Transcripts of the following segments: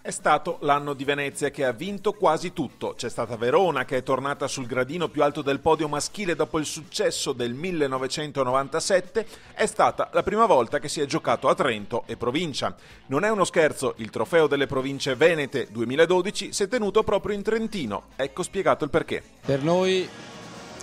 È stato l'anno di Venezia che ha vinto quasi tutto. C'è stata Verona che è tornata sul gradino più alto del podio maschile dopo il successo del 1997. È stata la prima volta che si è giocato a Trento e provincia. Non è uno scherzo, il trofeo delle province venete 2012 si è tenuto proprio in Trentino. Ecco spiegato il perché. Per noi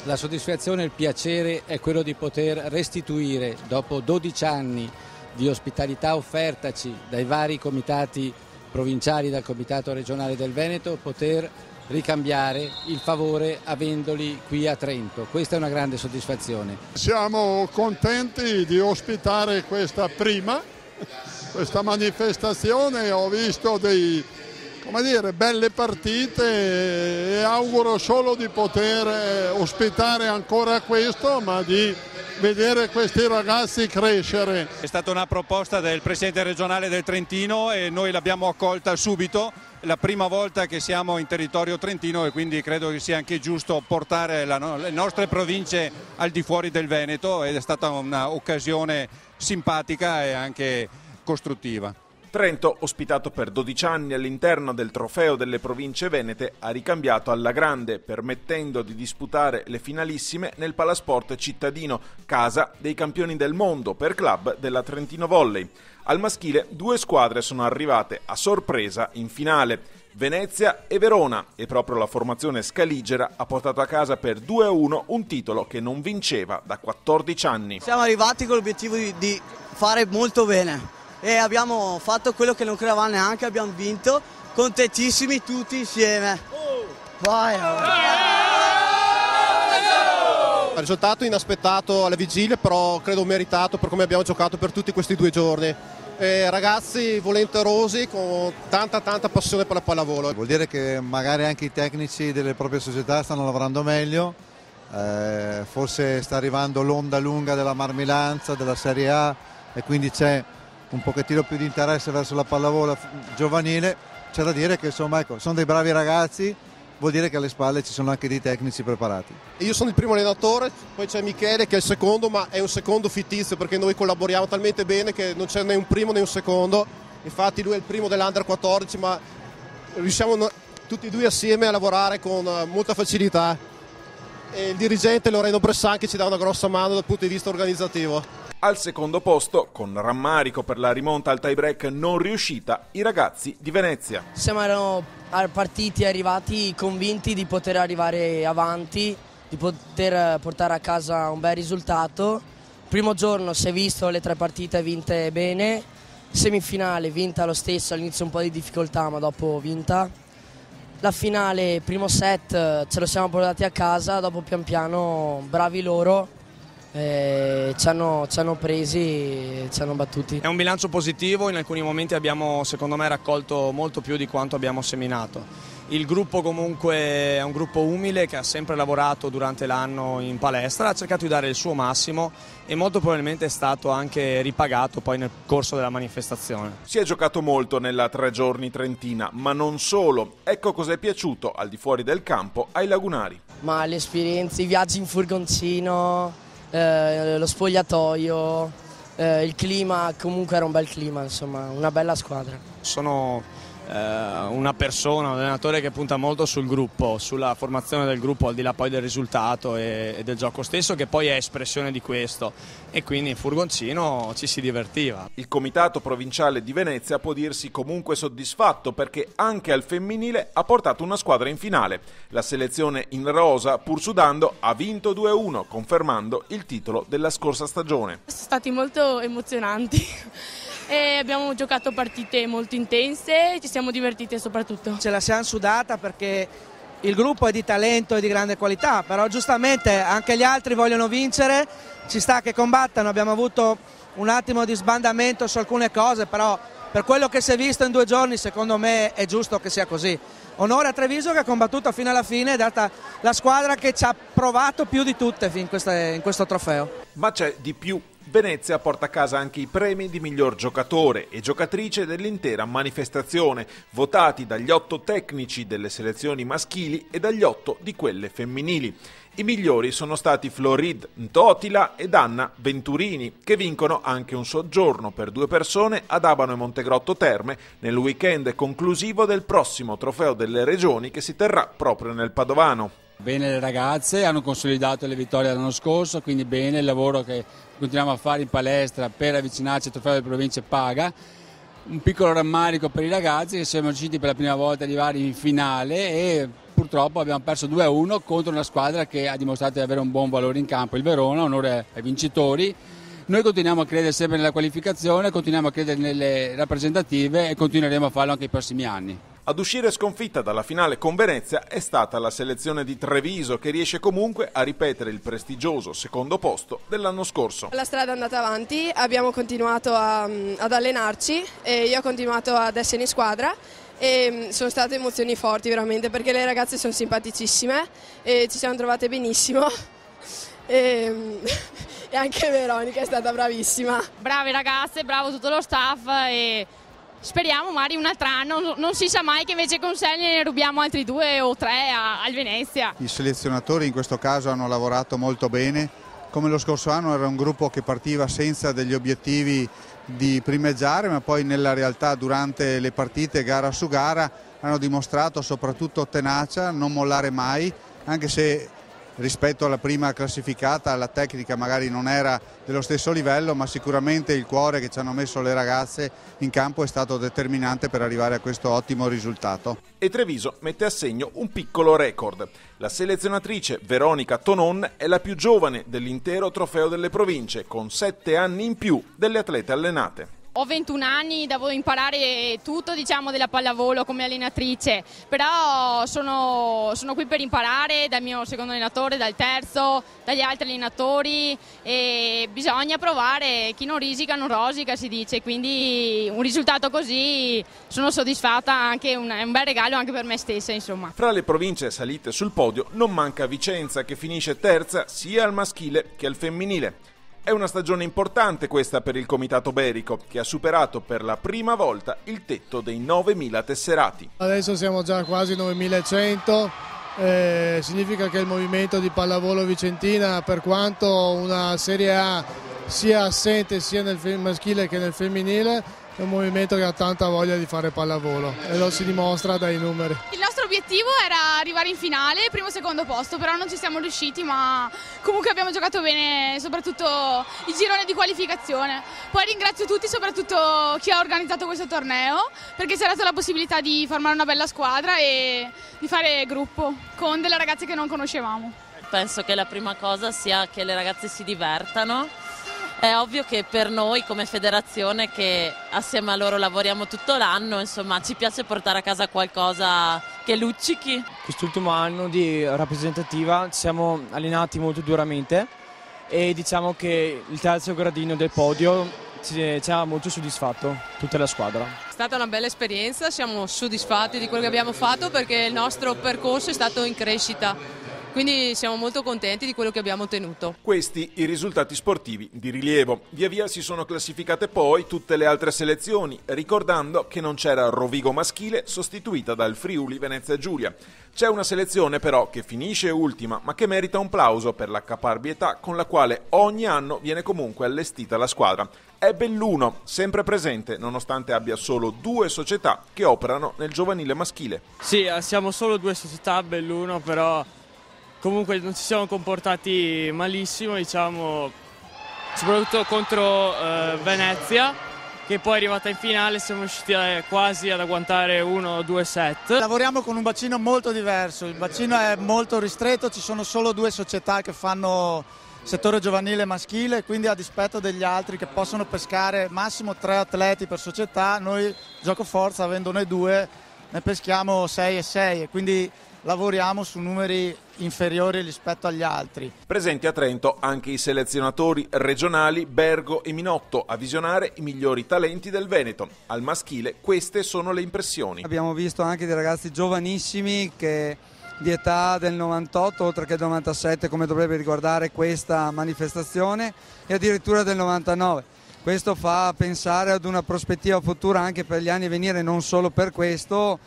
la soddisfazione e il piacere è quello di poter restituire, dopo 12 anni di ospitalità offertaci dai vari comitati provinciali, dal Comitato regionale del Veneto, poter ricambiare il favore avendoli qui a Trento. Questa è una grande soddisfazione. Siamo contenti di ospitare questa manifestazione. Ho visto belle partite e auguro solo di poter ospitare ancora questo, ma di vedere questi ragazzi crescere. È stata una proposta del Presidente regionale del Trentino e noi l'abbiamo accolta subito. È la prima volta che siamo in territorio trentino e quindi credo che sia anche giusto portare le nostre province al di fuori del Veneto, ed è stata un'occasione simpatica e anche costruttiva. Trento, ospitato per 12 anni all'interno del trofeo delle province venete, ha ricambiato alla grande, permettendo di disputare le finalissime nel Palasport cittadino, casa dei campioni del mondo per club della Trentino Volley. Al maschile 2 squadre sono arrivate a sorpresa in finale, Venezia e Verona, e proprio la formazione scaligera ha portato a casa per 2-1 un titolo che non vinceva da 14 anni. Siamo arrivati con l'obiettivo di fare molto bene e abbiamo fatto quello che non credevamo neanche, abbiamo vinto, contentissimi tutti insieme. Vai! Il risultato inaspettato alla vigilia, però credo meritato per come abbiamo giocato per tutti questi 2 giorni. Ragazzi volenterosi con tanta passione per la pallavolo. Vuol dire che magari anche i tecnici delle proprie società stanno lavorando meglio, forse sta arrivando l'onda lunga della Marmilanza, della Serie A, e quindi c'è un pochettino più di interesse verso la pallavolo giovanile. C'è da dire che sono dei bravi ragazzi, vuol dire che alle spalle ci sono anche dei tecnici preparati. Io sono il primo allenatore, poi c'è Michele che è il secondo, ma è un secondo fittizio perché noi collaboriamo talmente bene che non c'è né un primo né un secondo. Infatti lui è il primo dell'Under 14, ma riusciamo tutti e 2 assieme a lavorare con molta facilità, e il dirigente Loreno Bressan che ci dà una grossa mano dal punto di vista organizzativo. Al secondo posto, con rammarico per la rimonta al tie break non riuscita, i ragazzi di Venezia. Siamo partiti arrivati convinti di poter arrivare avanti, di poter portare a casa un bel risultato. Primo giorno si è visto le 3 partite vinte bene, semifinale vinta lo stesso, all'inizio un po' di difficoltà ma dopo vinta. La finale, primo set, ce lo siamo portati a casa, dopo pian piano bravi loro. Ci hanno presi e ci hanno battuti. È un bilancio positivo, in alcuni momenti abbiamo secondo me raccolto molto più di quanto abbiamo seminato. Il gruppo comunque è un gruppo umile che ha sempre lavorato durante l'anno in palestra, ha cercato di dare il suo massimo e molto probabilmente è stato anche ripagato poi nel corso della manifestazione. Si è giocato molto nella 3 giorni trentina, ma non solo. Ecco cosa è piaciuto al di fuori del campo ai lagunari. Ma le esperienze, i viaggi in furgoncino, lo spogliatoio, il clima, comunque era un bel clima, insomma, una bella squadra. Sono una persona, un allenatore che punta molto sul gruppo, sulla formazione del gruppo al di là poi del risultato e del gioco stesso, che poi è espressione di questo, e quindi in furgoncino ci si divertiva. Il comitato provinciale di Venezia può dirsi comunque soddisfatto perché anche al femminile ha portato una squadra in finale. La selezione in rosa, pur sudando, ha vinto 2-1, confermando il titolo della scorsa stagione. Sono stati molto emozionanti. E abbiamo giocato partite molto intense e ci siamo divertite soprattutto. Ce la siamo sudata perché il gruppo è di talento e di grande qualità, però giustamente anche gli altri vogliono vincere, ci sta che combattano, abbiamo avuto un attimo di sbandamento su alcune cose, però per quello che si è visto in 2 giorni secondo me è giusto che sia così. Onore a Treviso che ha combattuto fino alla fine, è data la squadra che ci ha provato più di tutte in questo trofeo. Ma c'è di più. Venezia porta a casa anche i premi di miglior giocatore e giocatrice dell'intera manifestazione, votati dagli 8 tecnici delle selezioni maschili e dagli 8 di quelle femminili. I migliori sono stati Florid Ntotila ed Anna Venturini, che vincono anche un soggiorno per 2 persone ad Abano e Montegrotto Terme nel weekend conclusivo del prossimo Trofeo delle Regioni che si terrà proprio nel Padovano. Bene le ragazze, hanno consolidato le vittorie dell'anno scorso, quindi bene il lavoro che continuiamo a fare in palestra per avvicinarci al Trofeo delle Province paga. Un piccolo rammarico per i ragazzi che siamo riusciti per la prima volta ad arrivare in finale e purtroppo abbiamo perso 2-1 contro una squadra che ha dimostrato di avere un buon valore in campo, il Verona, onore ai vincitori. Noi continuiamo a credere sempre nella qualificazione, continuiamo a credere nelle rappresentative e continueremo a farlo anche i prossimi anni. Ad uscire sconfitta dalla finale con Venezia è stata la selezione di Treviso, che riesce comunque a ripetere il prestigioso secondo posto dell'anno scorso. La strada è andata avanti, abbiamo continuato ad allenarci e io ho continuato ad essere in squadra e sono state emozioni forti veramente perché le ragazze sono simpaticissime e ci siamo trovate benissimo e anche Veronica è stata bravissima. Brave ragazze, bravo tutto lo staff e speriamo magari un altro anno, non si sa mai che invece con Selni ne rubiamo altri 2 o 3 al Venezia. I selezionatori in questo caso hanno lavorato molto bene, come lo scorso anno era un gruppo che partiva senza degli obiettivi di primeggiare, ma poi nella realtà durante le partite gara su gara hanno dimostrato soprattutto tenacia, non mollare mai, anche se rispetto alla prima classificata la tecnica magari non era dello stesso livello, ma sicuramente il cuore che ci hanno messo le ragazze in campo è stato determinante per arrivare a questo ottimo risultato. E Treviso mette a segno un piccolo record. La selezionatrice Veronica Tonon è la più giovane dell'intero Trofeo delle Province, con 7 anni in più delle atlete allenate. Ho 21 anni, devo imparare tutto della pallavolo come allenatrice, però sono qui per imparare dal mio secondo allenatore, dal terzo, dagli altri allenatori e bisogna provare, chi non risica non rosica si dice, quindi un risultato così sono soddisfatta, è un bel regalo anche per me stessa insomma. Fra le province salite sul podio non manca Vicenza che finisce terza sia al maschile che al femminile. È una stagione importante questa per il Comitato Berico, che ha superato per la prima volta il tetto dei 9.000 tesserati. Adesso siamo già quasi 9.100, significa che il movimento di pallavolo vicentina, per quanto una Serie A sia assente sia nel maschile che nel femminile, è un movimento che ha tanta voglia di fare pallavolo e lo si dimostra dai numeri. Il nostro obiettivo era arrivare in finale, primo e secondo posto, però non ci siamo riusciti, ma comunque abbiamo giocato bene, soprattutto il girone di qualificazione. Poi ringrazio tutti, soprattutto chi ha organizzato questo torneo, perché ci ha dato la possibilità di formare una bella squadra e di fare gruppo con delle ragazze che non conoscevamo. Penso che la prima cosa sia che le ragazze si divertano. È ovvio che per noi come federazione, che assieme a loro lavoriamo tutto l'anno, insomma ci piace portare a casa qualcosa che luccichi. Quest'ultimo anno di rappresentativa ci siamo allenati molto duramente e diciamo che il terzo gradino del podio ci ha molto soddisfatto tutta la squadra. È stata una bella esperienza, siamo soddisfatti di quello che abbiamo fatto perché il nostro percorso è stato in crescita. Quindi siamo molto contenti di quello che abbiamo ottenuto. Questi i risultati sportivi di rilievo. Via via si sono classificate poi tutte le altre selezioni, ricordando che non c'era Rovigo maschile sostituita dal Friuli Venezia Giulia. C'è una selezione però che finisce ultima, ma che merita un plauso per la caparbietà con la quale ogni anno viene comunque allestita la squadra. È Belluno, sempre presente nonostante abbia solo 2 società che operano nel giovanile maschile. Sì, siamo solo 2 società a Belluno, però comunque non ci siamo comportati malissimo, diciamo, soprattutto contro Venezia, che poi è arrivata in finale, siamo riusciti quasi ad agguantare 1 o 2 set. Lavoriamo con un bacino molto diverso, il bacino è molto ristretto, ci sono solo 2 società che fanno settore giovanile maschile, quindi a dispetto degli altri che possono pescare massimo 3 atleti per società, noi gioco forza avendo noi 2 ne peschiamo 6 e 6 e quindi lavoriamo su numeri inferiori rispetto agli altri. Presenti a Trento anche i selezionatori regionali Bergo e Minotto a visionare i migliori talenti del Veneto. Al maschile queste sono le impressioni. Abbiamo visto anche dei ragazzi giovanissimi che di età del 98 oltre che del 97 come dovrebbe riguardare questa manifestazione, e addirittura del 99. Questo fa pensare ad una prospettiva futura anche per gli anni a venire, non solo per questo,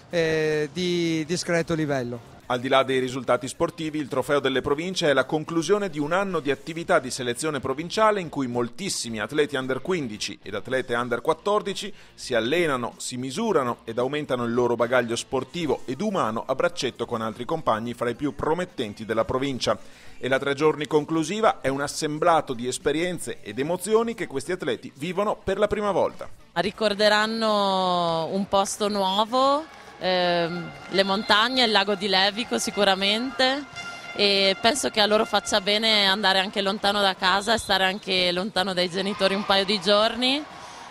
di discreto livello. Al di là dei risultati sportivi, il Trofeo delle Province è la conclusione di un anno di attività di selezione provinciale in cui moltissimi atleti under 15 ed atlete under 14 si allenano, si misurano ed aumentano il loro bagaglio sportivo ed umano a braccetto con altri compagni fra i più promettenti della provincia. E la 3 giorni conclusiva è un assemblato di esperienze ed emozioni che questi atleti vivono per la prima volta. Ricorderanno un posto nuovo, le montagne, il lago di Levico sicuramente, e penso che a loro faccia bene andare anche lontano da casa e stare anche lontano dai genitori un paio di giorni,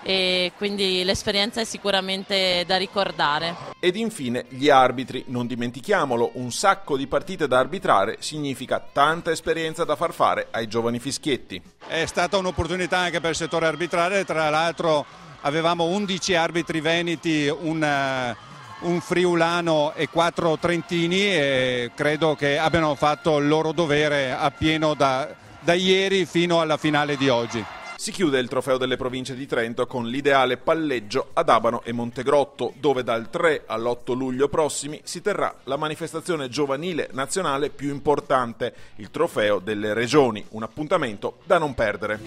e quindi l'esperienza è sicuramente da ricordare. Ed infine gli arbitri, non dimentichiamolo, un sacco di partite da arbitrare significa tanta esperienza da far fare ai giovani fischietti. È stata un'opportunità anche per il settore arbitrale, tra l'altro avevamo 11 arbitri veneti, un friulano e 4 trentini, e credo che abbiano fatto il loro dovere appieno da ieri fino alla finale di oggi. Si chiude il Trofeo delle Province di Trento con l'ideale palleggio ad Abano e Montegrotto, dove dal 3 all'8 luglio prossimi si terrà la manifestazione giovanile nazionale più importante, il Trofeo delle Regioni, un appuntamento da non perdere.